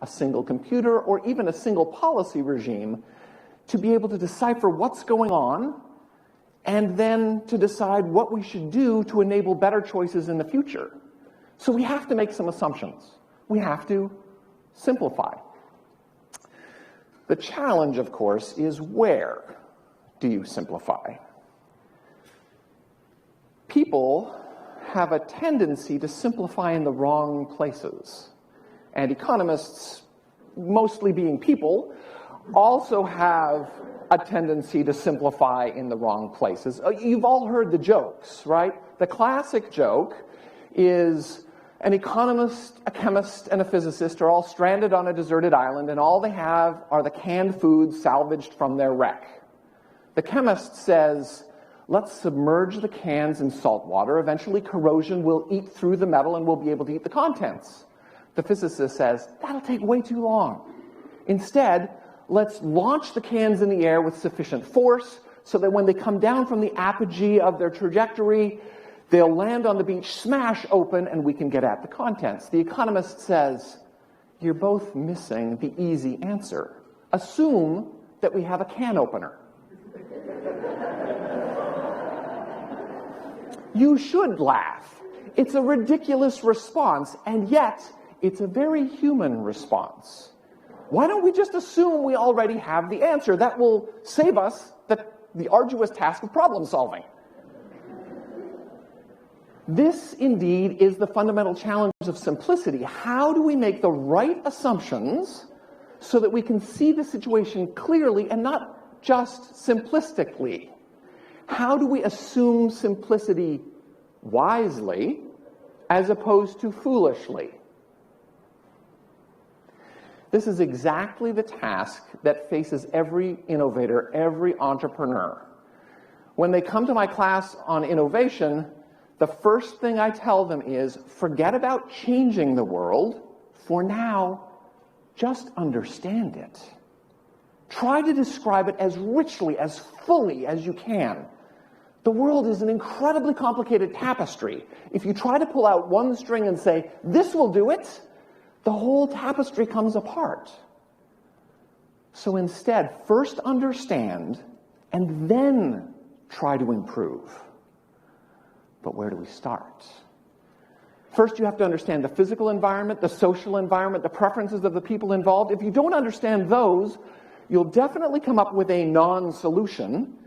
a single computer, or even a single policy regime to be able to decipher what's going on and then to decide what we should do to enable better choices in the future. So we have to make some assumptions. We have to simplify. The challenge, of course, is where do you simplify? People have a tendency to simplify in the wrong places. And economists, mostly being people, also have a tendency to simplify in the wrong places. You've all heard the jokes, right? The classic joke is an economist, a chemist, and a physicist are all stranded on a deserted island, and all they have are the canned foods salvaged from their wreck. The chemist says, let's submerge the cans in salt water. Eventually, corrosion will eat through the metal and we'll be able to eat the contents. The physicist says, that'll take way too long. Instead, let's launch the cans in the air with sufficient force so that when they come down from the apogee of their trajectory, they'll land on the beach, smash open, and we can get at the contents. The economist says, you're both missing the easy answer. Assume that we have a can opener. You should laugh. It's a ridiculous response, and yet it's a very human response. Why don't we just assume we already have the answer? That will save us the arduous task of problem solving. This, indeed, is the fundamental challenge of simplicity. How do we make the right assumptions so that we can see the situation clearly and not just simplistically? How do we assume simplicity wisely as opposed to foolishly? This is exactly the task that faces every innovator, every entrepreneur. When they come to my class on innovation, the first thing I tell them is, forget about changing the world. For now, just understand it. Try to describe it as richly, as fully as you can. The world is an incredibly complicated tapestry. If you try to pull out one string and say, this will do it, the whole tapestry comes apart. So instead, first understand and then try to improve. But where do we start? First, you have to understand the physical environment, the social environment, the preferences of the people involved. If you don't understand those, you'll definitely come up with a non-solution.